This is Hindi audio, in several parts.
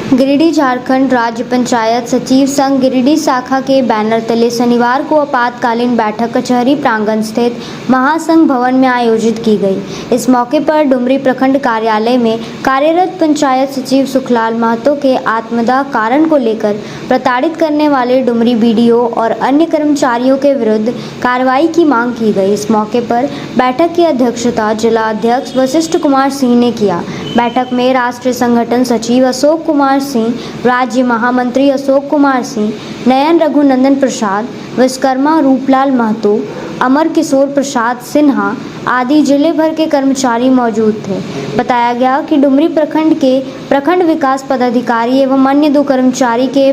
गिरिडीह झारखंड राज्य पंचायत सचिव संघ गिरिडीह शाखा के बैनर तले शनिवार को आपातकालीन बैठक कचहरी प्रांगण स्थित महासंघ भवन में आयोजित की गई। इस मौके पर डुमरी प्रखंड कार्यालय में कार्यरत पंचायत सचिव सुखलाल महतो के आत्मदाह कारण को लेकर प्रताड़ित करने वाले डुमरी बीडीओ और अन्य कर्मचारियों के विरुद्ध कार्रवाई की मांग की गई। इस मौके पर बैठक की अध्यक्षता जिला अध्यक्ष वशिष्ठ कुमार सिंह ने किया। बैठक में राष्ट्रीय संगठन सचिव अशोक कुमार सिंह, राज्य महामंत्री अशोक कुमार सिंह, नयन रघुनंदन प्रसाद, विश्वकर्मा रूपलाल महतो, अमर किशोर प्रसाद सिन्हा आदि जिले भर के कर्मचारी मौजूद थे। बताया गया कि डुमरी प्रखंड के प्रखंड विकास पदाधिकारी एवं अन्य 2 कर्मचारी के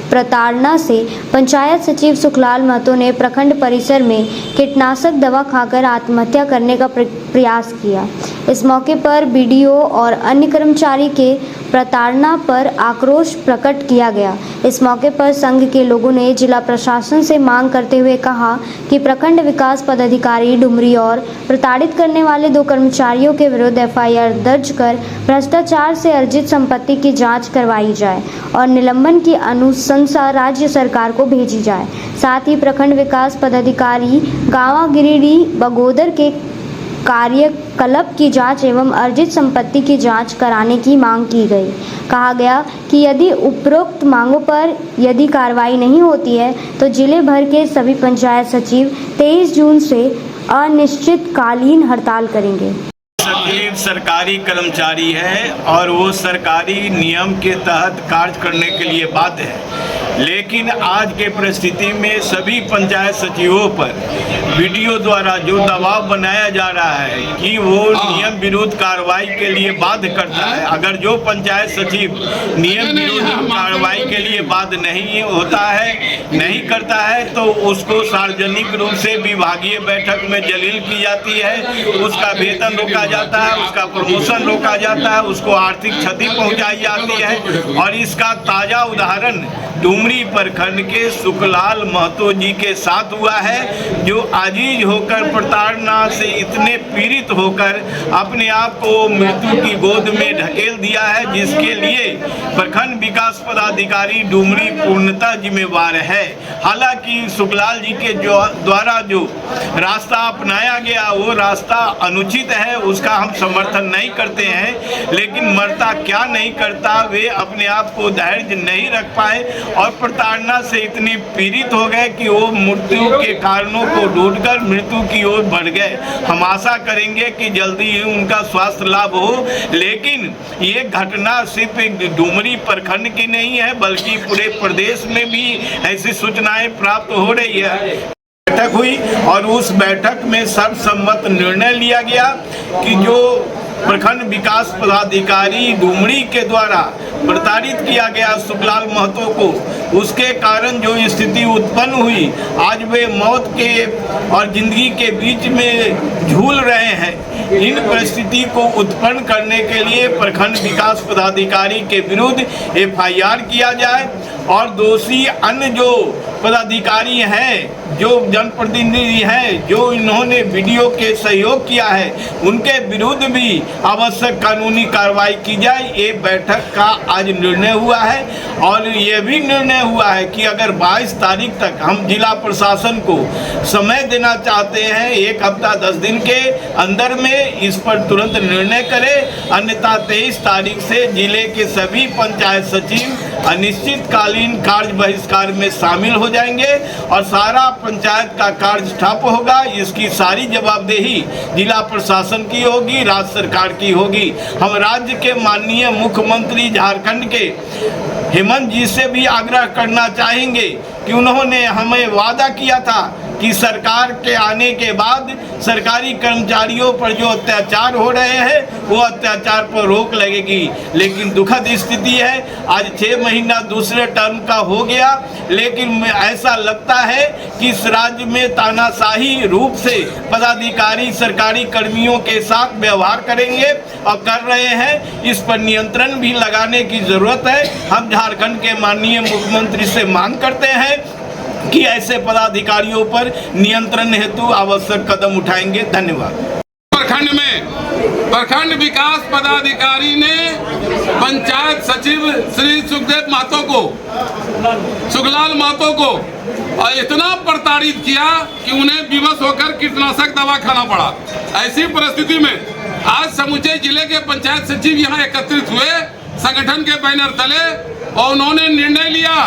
प्रताड़ना से पंचायत सचिव सुखलाल महतो ने प्रखंड परिसर में कीटनाशक दवा खाकर आत्महत्या करने का प्रयास किया। इस मौके पर बीडीओ और अन्य कर्मचारी के प्रताड़ना पर आक्रोश प्रकट किया गया। इस मौके पर संघ के लोगों ने जिला प्रशासन से मांग करते हुए कहा कि प्रखंड विकास पदाधिकारी डुमरी और प्रताड़ित करने वाले 2 कर्मचारियों के विरुद्ध एफआईआर दर्ज कर भ्रष्टाचार से अर्जित संपत्ति की जांच करवाई जाए और निलंबन की अनुशंसा राज्य सरकार को भेजी जाए। साथ ही प्रखंड विकास पदाधिकारी गांवा गिरिडीह बगोदर के कार्यकलाप की जांच एवं अर्जित संपत्ति की जांच कराने की मांग की गई। कहा गया कि यदि उपरोक्त मांगों पर यदि कार्रवाई नहीं होती है तो जिले भर के सभी पंचायत सचिव 23 जून से अनिश्चितकालीन हड़ताल करेंगे। सचिव सरकारी कर्मचारी है और वो सरकारी नियम के तहत कार्य करने के लिए बाध्य है, लेकिन आज के परिस्थिति में सभी पंचायत सचिवों पर बीडीओ द्वारा जो दबाव बनाया जा रहा है कि वो नियम विरुद्ध कार्रवाई के लिए बाध्य करता है। अगर जो पंचायत सचिव नियम विरुद्ध कार्रवाई के लिए बाध्य नहीं होता है, नहीं करता है, तो उसको सार्वजनिक रूप से विभागीय बैठक में जलील की जाती है, उसका वेतन रोका जाता है, उसका प्रमोशन रोका जाता है, उसको आर्थिक क्षति पहुंचाई जाती है। और इसका ताजा उदाहरण डुमरी प्रखंड के सुखलाल महतो जी के साथ हुआ है, जो आजीज होकर प्रताड़ना से इतने पीड़ित होकर अपने आप को मृत्यु की गोद में ढकेल दिया है, जिसके लिए प्रखंड विकास पदाधिकारी डुमरी पूर्णतः जिम्मेवार है। हालांकि सुखलाल जी के द्वारा जो रास्ता अपनाया गया वो रास्ता अनुचित है, उसका हम समर्थन नहीं करते हैं, लेकिन मरता क्या नहीं करता, वे अपने आप को धैर्य नहीं रख पाए और प्रताड़ना से इतने पीड़ित हो गए कि वो मृत्यु के कारणों को ढूंढकर मृत्यु की ओर बढ़ गए। हम आशा करेंगे कि जल्दी ही उनका स्वास्थ्य लाभ हो, लेकिन ये घटना सिर्फ एक डुमरी प्रखंड की नहीं है, बल्कि पूरे प्रदेश में भी ऐसी सूचनाएं प्राप्त हो रही है। बैठक हुई और उस बैठक में सर्वसम्मत निर्णय लिया गया कि जो प्रखंड विकास पदाधिकारी डुमरी के द्वारा प्रताड़ित किया गया सुखलाल महतो को, उसके कारण जो स्थिति उत्पन्न हुई, आज वे मौत के और जिंदगी के बीच में झूल रहे हैं। इन परिस्थिति को उत्पन्न करने के लिए प्रखंड विकास पदाधिकारी के विरुद्ध एफआईआर किया जाए और दोषी अन्य जो पदाधिकारी हैं, जो जनप्रतिनिधि हैं, जो इन्होंने वीडियो के सहयोग किया है, उनके विरुद्ध भी आवश्यक कानूनी कार्रवाई की जाए। ये बैठक का आज निर्णय हुआ है और ये भी निर्णय हुआ है कि अगर 22 तारीख तक हम जिला प्रशासन को समय देना चाहते हैं, 1 हफ्ता 10 दिन के अंदर में इस पर तुरंत निर्णय करें, अन्यथा 23 तारीख से जिले के सभी पंचायत सचिव अनिश्चितकालीन कार्य बहिष्कार में शामिल हो जाएंगे और सारा पंचायत का कार्य ठप होगा। इसकी सारी जवाबदेही जिला प्रशासन की होगी, राज्य सरकार की होगी। हम राज्य के माननीय मुख्यमंत्री झारखंड के हेमंत जी से भी आग्रह करना चाहेंगे कि उन्होंने हमें वादा किया था कि सरकार के आने के बाद सरकारी कर्मचारियों पर जो अत्याचार हो रहे हैं वो अत्याचार पर रोक लगेगी, लेकिन दुखद स्थिति है। आज 6 महीना दूसरे टर्म का हो गया, लेकिन ऐसा लगता है कि इस राज्य में तानाशाही रूप से पदाधिकारी सरकारी कर्मियों के साथ व्यवहार करेंगे और कर रहे हैं। इस पर नियंत्रण भी लगाने की जरूरत है। हम झारखंड के माननीय मुख्यमंत्री से मांग करते हैं कि ऐसे पदाधिकारियों पर नियंत्रण हेतु आवश्यक कदम उठाएंगे। धन्यवाद। प्रखंड में प्रखंड विकास पदाधिकारी ने पंचायत सचिव श्री सुखलाल महतो को इतना प्रताड़ित किया कि उन्हें विवश होकर कीटनाशक दवा खाना पड़ा। ऐसी परिस्थिति में आज समूचे जिले के पंचायत सचिव यहाँ एकत्रित हुए संगठन के बैनर तले और उन्होंने निर्णय लिया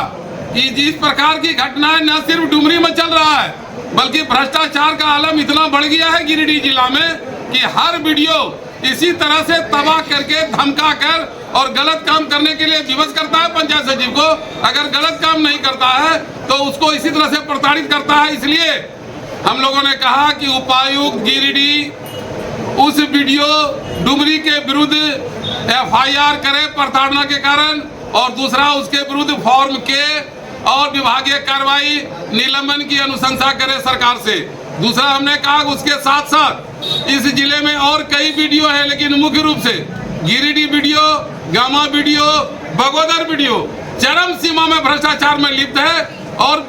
कि जिस प्रकार की घटनाएं न सिर्फ डुमरी में चल रहा है बल्कि भ्रष्टाचार का आलम इतना बढ़ गया है गिरिडीह जिला में कि हर वीडियो इसी तरह से तबाह करके धमका कर और गलत काम करने के लिए विवश करता है पंचायत सचिव को। अगर गलत काम नहीं करता है तो उसको इसी तरह से प्रताड़ित करता है। इसलिए हम लोगों ने कहा कि उपायुक्त गिरिडीह उस वीडियो डुमरी के विरुद्ध FIR करे प्रताड़ना के कारण, और दूसरा उसके विरुद्ध फॉर्म के और विभागीय कार्रवाई निलंबन की अनुशंसा करे सरकार से। दूसरा हमने कहा उसके साथ साथ इस जिले में और कई वीडियो है, लेकिन मुख्य रूप से Giridih video, gamma video, Bagodar video चरम सीमा में भ्रष्टाचार में लिप्त है। और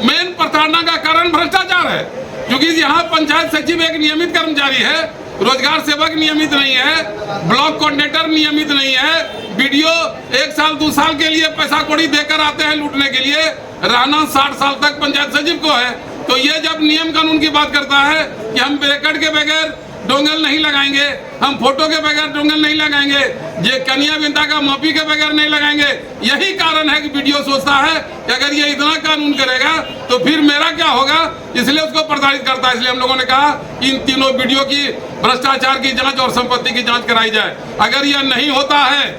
मेन प्रताड़ना का कारण भ्रष्टाचार है, क्योंकि यहाँ पंचायत सचिव एक नियमित कर्मचारी है, रोजगार सेवक नियमित नहीं है, ब्लॉक कोऑर्डिनेटर नियमित नहीं है, वीडियो 1 साल 2 साल के लिए पैसा कौड़ी देकर आते हैं लूटने के लिए, रहना 60 साल तक पंचायत सचिव को है। तो ये जब नियम कानून की बात करता है कि हम रिकॉर्ड के बगैर डोंगल नहीं लगाएंगे, हम फोटो के बगैर डोंगल नहीं लगाएंगे, ये कन्या विंता का माफी के बगैर नहीं लगाएंगे, यही कारण है कि वीडियो सोचता है कि अगर ये इतना कानून करेगा तो फिर मेरा क्या होगा, इसलिए उसको प्रताड़ित करता है। इसलिए हम लोगों ने कहा इन तीनों वीडियो की भ्रष्टाचार की जांच और संपत्ति की जांच कराई जाए। अगर यह नहीं होता है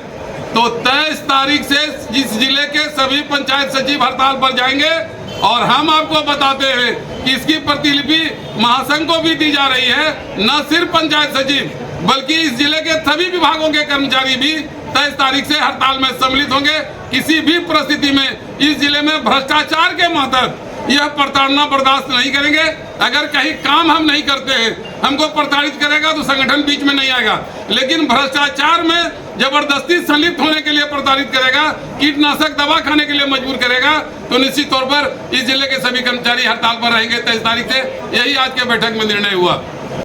तो 23 तारीख से इस जिले के सभी पंचायत सचिव हड़ताल पर जाएंगे, और हम आपको बताते हैं कि इसकी प्रतिलिपि महासंघ को भी दी जा रही है। न सिर्फ पंचायत सचिव बल्कि इस जिले के सभी विभागों के कर्मचारी भी 23 तारीख से हड़ताल में सम्मिलित होंगे। किसी भी परिस्थिति में इस जिले में भ्रष्टाचार के मातहत यह प्रताड़ना बर्दाश्त नहीं करेंगे। अगर कहीं काम हम नहीं करते हैं, हमको प्रताड़ित करेगा तो संगठन बीच में नहीं आएगा, लेकिन भ्रष्टाचार में जबरदस्ती संलिप्त होने के लिए प्रताड़ित करेगा, कीटनाशक दवा खाने के लिए मजबूर करेगा, तो निश्चित तौर पर इस जिले के सभी कर्मचारी हड़ताल पर रहेंगे 23 तारीख से। यही आज के बैठक में निर्णय हुआ।